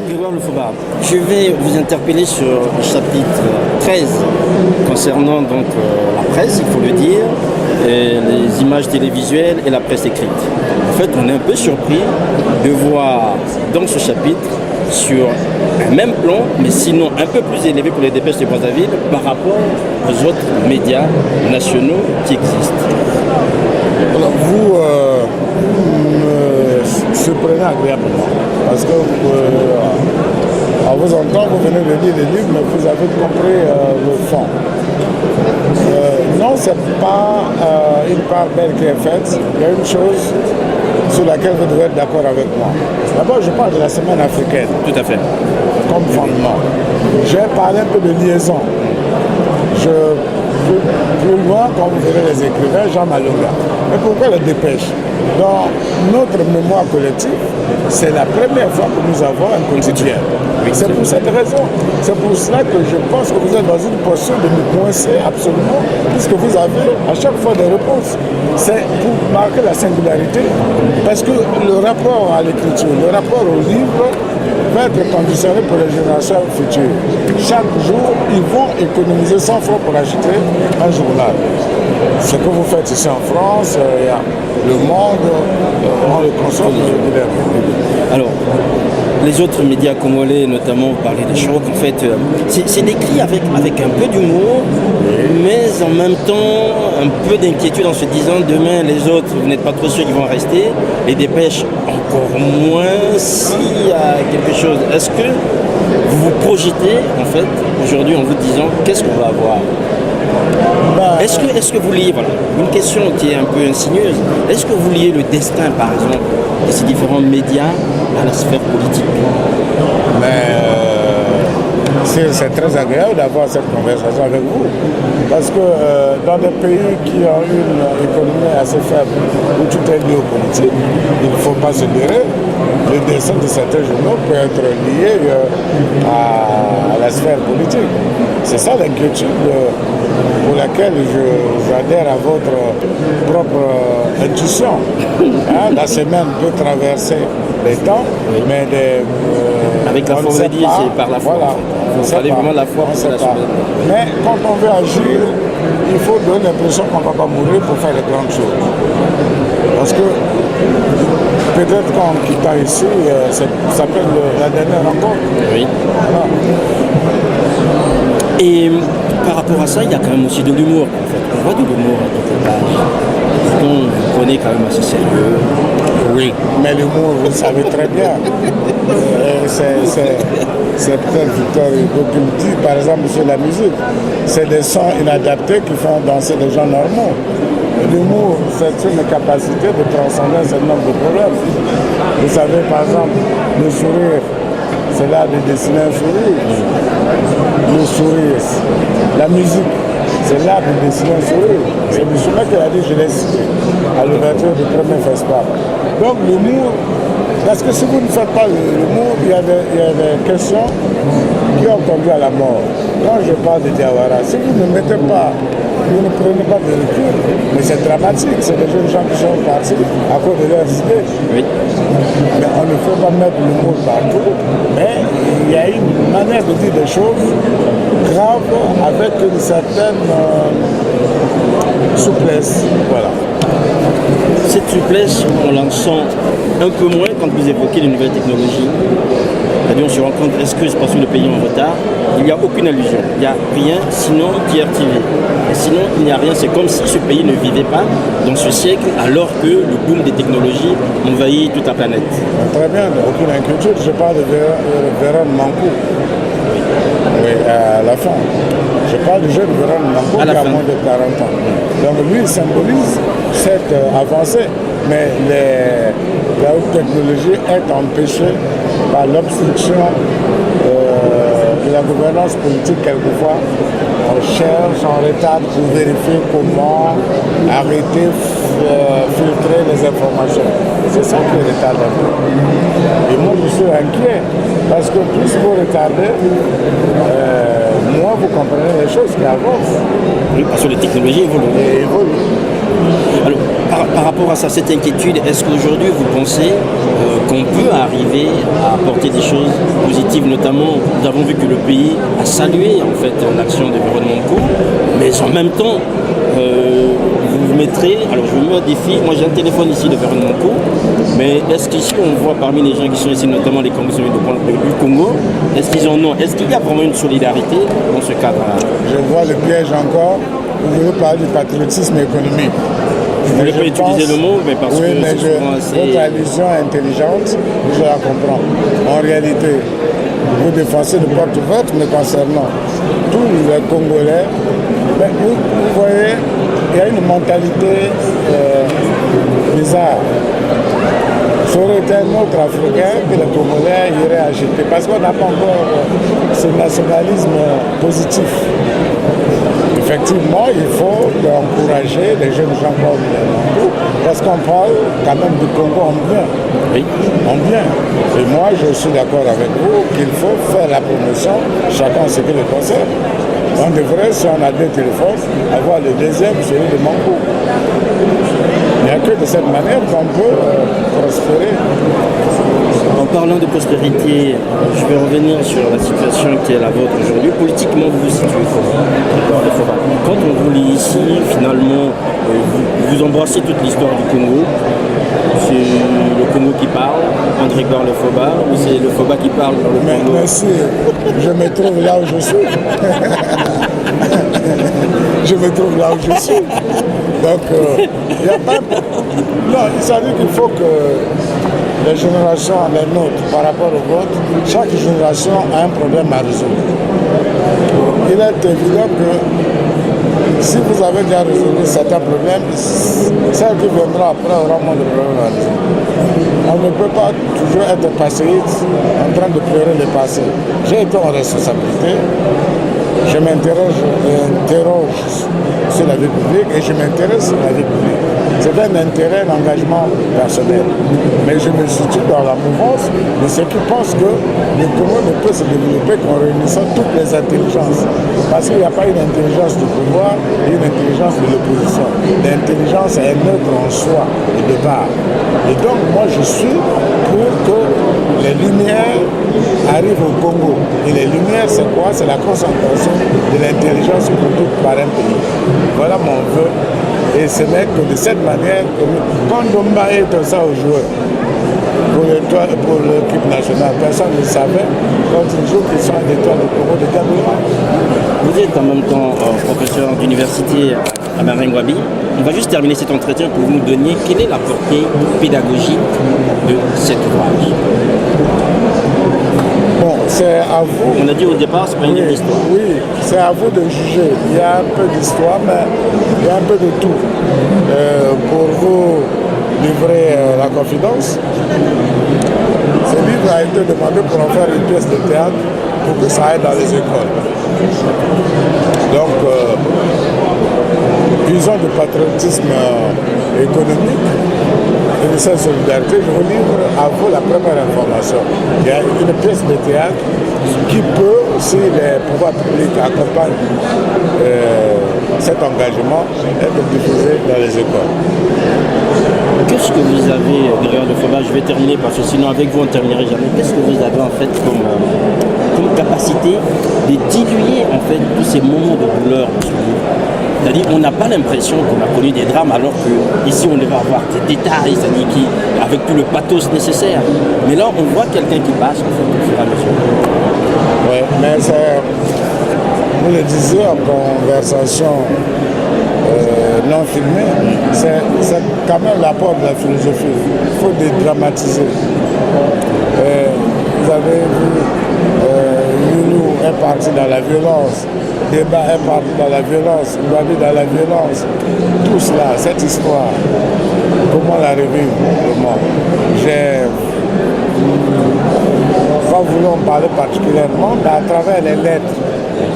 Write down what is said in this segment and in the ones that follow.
Grégoire Lefaubar, je vais vous interpeller sur le chapitre 13 concernant donc la presse, il faut le dire, et les images télévisuelles et la presse écrite. En fait, on est un peu surpris de voir dans ce chapitre, sur un même plan, mais sinon un peu plus élevé pour les dépêches de Brazzaville par rapport aux autres médias nationaux qui existent. Alors vous me surprenez agréablement parce que en vous entendant, vous venez de lire les livres, mais vous avez compris le fond. Non, ce n'est pas une part belle qui est faite. Il y a une chose sur laquelle vous devez être d'accord avec moi. D'abord, je parle de la semaine africaine. Tout à fait. Comme fondement. J'ai parlé un peu de liaison. Plus loin, quand vous verrez les écrivains, Jean Malonga. Mais pourquoi la dépêche? Dans notre mémoire collective, c'est la première fois que nous avons un quotidien. C'est pour cette raison. C'est pour cela que je pense que vous êtes dans une posture de nous coincer absolument, puisque vous avez à chaque fois des réponses. C'est pour marquer la singularité, parce que le rapport à l'écriture, le rapport au livre, va être conditionné pour les générations futures. Chaque jour, ils vont économiser 100 francs pour acheter un journal. Ce que vous faites ici en France, le Monde, on le consomme régulièrement. Alors, les autres médias congolais, notamment, vous parlez de choc, en fait, c'est décrit avec un peu d'humour, mais en même temps, un peu d'inquiétude en se disant, demain, les autres, vous n'êtes pas trop sûrs qu'ils vont rester, les dépêches, encore moins, s'il y a quelque chose. Est-ce que vous vous projetez, en fait, aujourd'hui, en vous disant, qu'est-ce qu'on va avoir? Est-ce que vous liez, voilà, une question qui est un peu insinueuse, est-ce que vous liez le destin, par exemple, de ces différents médias à la sphère politique? C'est très agréable d'avoir cette conversation avec vous, parce que dans des pays qui ont une économie assez faible, où tout est lié aux politiques, il ne faut pas se leurrer. Le destin de certains journaux peut être lié à la sphère politique. C'est ça l'inquiétude pour laquelle j'adhère à votre propre intuition. La semaine peut traverser les temps, mais avec la foi, c'est par la foi. Voilà. Il fallait vraiment la foi pour la semaine. Mais quand on veut agir, il faut donner l'impression qu'on ne va pas mourir pour faire de grandes choses. Parce que peut-être qu'en quittant ici, ça s'appelle la dernière rencontre. Oui. Voilà. Et par rapport à ça, il y a quand même aussi de l'humour. En fait. On voit de l'humour à quelque part. On connaît quand même assez sérieux. Oui, mais l'humour, vous le savez très bien. C'est peut-être Victor Hugo qui me dit, par exemple, sur la musique. C'est des sons inadaptés qui font danser des gens normaux. L'humour, c'est une capacité de transcender un certain nombre de problèmes. Vous savez, par exemple, le sourire, c'est l'art de dessiner un sourire. Le sourire, la musique, c'est l'art de dessiner un sourire. C'est Moussoumet qui a dit, je l'ai cité, à l'ouverture du premier festival. Donc l'humour, parce que si vous ne faites pas l'humour, il y a des questions qui ont conduit à la mort. Quand je parle de Diawara, si vous ne mettez pas, vous ne prenez pas de recul, mais c'est dramatique, c'est des jeunes gens qui sont partis à cause de leurs idées. Oui. Mais on ne peut pas mettre l'humour partout, mais il y a une manière de dire des choses graves avec une certaine souplesse. Voilà. Cette souplesse, on l'en sent un peu moins quand vous évoquez les nouvelles technologies. C'est-à-dire on se rend compte, est-ce que c'est parce que le pays est en retard? Il n'y a aucune allusion. Il n'y a rien, sinon TRTV. Et sinon, il n'y a rien. C'est comme si ce pays ne vivait pas dans ce siècle, alors que le boom des technologies envahit toute la planète. Très bien, aucune inquiétude. Je parle de Véron Mankou. Oui, à la fin. Je parle du jeune Véron Mankou qui a moins de 40 ans. Donc lui, il symbolise cette avancée. Mais la haute technologie est empêchée par l'obstruction de la gouvernance politique quelquefois. On cherche, on retarde pour vérifier comment arrêter, filtrer les informations. C'est ça qui retarde un peu. Et moi, je suis inquiet parce que plus vous retardez, moins vous comprenez les choses qui avancent. Oui, parce que les technologies évoluent. Alors, par rapport à ça, cette inquiétude, est-ce qu'aujourd'hui vous pensez qu'on peut arriver à apporter des choses positives, notamment, nous avons vu que le pays a salué en fait l'action de Véronique Monko, mais en même temps, vous mettrez, alors je me mets au défi, moi j'ai un téléphone ici de Véronique Monko, mais est-ce qu'ici on voit parmi les gens qui sont ici, notamment les Congolais du Congo, est-ce qu'ils en ont, est-ce qu'il y a vraiment une solidarité dans ce cadre-là? Je vois le piège encore. Vous voulez parler du patriotisme économique. Je ne voulais pas utiliser le mot, mais parce que c'est souvent assez... Votre allusion intelligente, je la comprends. En réalité, vous défensez le porte ouverte, mais concernant tous les Congolais, ben, vous voyez, il y a une mentalité bizarre. Ça aurait été un autre Africain que les Congolais iraient acheter, parce qu'on n'a pas encore ce nationalisme positif. Effectivement, il faut encourager les jeunes gens comme nous, parce qu'on parle quand même du Congo en bien. Oui. En bien. Et moi, je suis d'accord avec vous qu'il faut faire la promotion, chacun ce qui le concerne. On devrait, si on a deux téléphones, avoir le deuxième, celui de Monko. Il n'y a que de cette manière qu'on peut prospérer. En parlant de prospérité, je vais revenir sur la situation qui est la vôtre aujourd'hui. Politiquement, vous vous situez comment? Quand on vous lit ici, finalement, vous embrassez toute l'histoire du Congo. C'est le Congo qui parle, André Grégoire Lefoba, ou c'est Lefoba qui parle dans le Congo? Merci, je me trouve là où je suis. Je me trouve là où je suis. Donc, il n'y a pas... Non, il s'agit qu'il faut que les générations, les nôtres, par rapport au vote, chaque génération a un problème à résoudre. Il est évident que si vous avez déjà résolu certains problèmes, celle qui viendra après aura moins de problèmes à résoudre. On ne peut pas toujours être passéiste en train de pleurer le passé. J'ai été en responsabilité. Je m'interroge sur la vie publique et je m'intéresse à la vie publique. C'est un intérêt, un engagement personnel. Mais je me situe dans la mouvance de ceux qui pensent que le Congo ne peut se développer qu'en réunissant toutes les intelligences. Parce qu'il n'y a pas une intelligence du pouvoir et une intelligence de l'opposition. L'intelligence est neutre en soi et de part. Et donc moi je suis pour que les lumières arrivent au Congo. Et les lumières c'est quoi? C'est la concentration de l'intelligence produite par un pays. Voilà mon vœu. Et ce n'est que de cette manière que quand Domba est ça aux joueurs, pour l'équipe nationale, personne ne savait quand ils jouent qu'ils sont à l'étoile du Congo de Cameroun. Vous êtes en même temps professeur d'université à Maringouabi. On va juste terminer cet entretien pour vous nous donner quelle est la portée pédagogique de cet ouvrage. Bon, c'est à vous. On a dit au départ, c'est pas une livre d'histoire. Oui, c'est à vous de juger. Il y a un peu d'histoire, mais il y a un peu de tout. Pour vous livrer la confidence, ce livre a été demandé pour en faire une pièce de théâtre pour que ça aille dans les écoles. Donc, disons du patriotisme économique et de cette solidarité, je vous livre à vous la première information. Il y a une pièce de théâtre qui peut, si les pouvoirs publics accompagnent cet engagement, être diffusée dans les écoles. Qu'est-ce que vous avez, derrière le Lefoba, je vais terminer parce que sinon avec vous on ne terminerait jamais. Qu'est-ce que vous avez en fait comme capacité de diluer en fait tous ces moments de douleur dans ce livre? C'est-à-dire qu'on n'a pas l'impression qu'on a connu des drames alors qu'ici on devait avoir des détails, c'est-à-dire avec tout le pathos nécessaire. Mais là on voit quelqu'un qui passe en fait au fur et à mesure. Oui, mais c'est, vous le disiez en conversation non filmée, c'est quand même l'apport de la philosophie. Il faut dédramatiser. Vous avez vu, Loulou est parti dans la violence, Débat est parti dans la violence, Mbabi dans la violence. Tout cela, cette histoire, comment la revivre vraiment? J'ai pas voulu en parler particulièrement, mais à travers les lettres,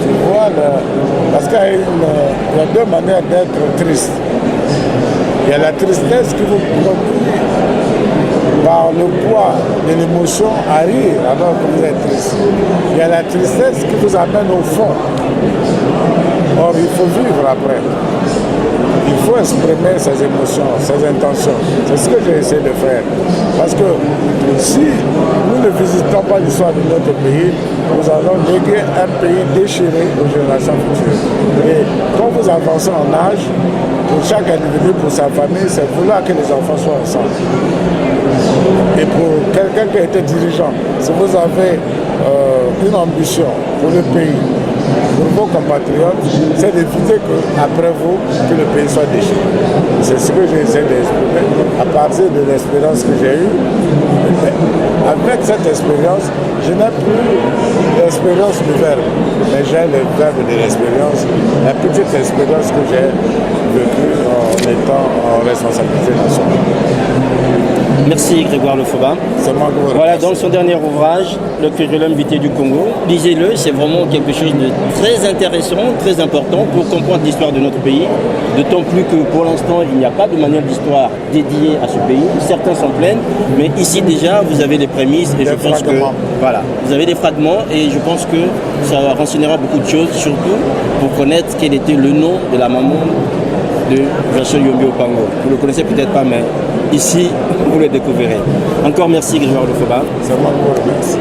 tu vois, parce qu'il y a deux manières d'être triste. Il y a la tristesse qui vous conduit par le poids de l'émotion à rire alors que vous êtes triste. Il y a la tristesse qui vous amène au fond. Or, il faut vivre après. il faut exprimer ses émotions, ses intentions. C'est ce que j'ai essayé de faire. Parce que si nous ne visitons pas l'histoire de notre pays, nous allons léguer un pays déchiré aux générations futures. Et quand vous avancez en âge, pour chaque individu, pour sa famille, c'est vouloir que les enfants soient ensemble. Et pour quelqu'un qui a été dirigeant, si vous avez une ambition pour le pays, pour vos compatriotes, c'est d'éviter qu'après vous, que le pays soit déchiré. C'est ce que j'ai essayé d'exprimer à partir de l'expérience que j'ai eue. Avec cette expérience, je n'ai plus l'expérience du verbe, mais j'ai le verbe de l'expérience, la petite expérience que j'ai vécue en étant en responsabilité nationale. Merci Grégoire Lofoba. Voilà, dans son dernier ouvrage, Le curriculum vitae du Congo, lisez-le, c'est vraiment quelque chose de très intéressant, très important pour comprendre l'histoire de notre pays. D'autant plus que pour l'instant, il n'y a pas de manuel d'histoire dédié à ce pays. Certains s'en plaignent, mais ici déjà, vous avez les prémices et je pense que voilà, vous avez des fragments et je pense que ça renseignera beaucoup de choses, surtout pour connaître quel était le nom de la maman de Rachel Yombi Opango. Vous ne le connaissez peut-être pas, mais ici, vous le découvrirez. Encore merci Grégoire Lofoba. C'est moi qui vous remercie.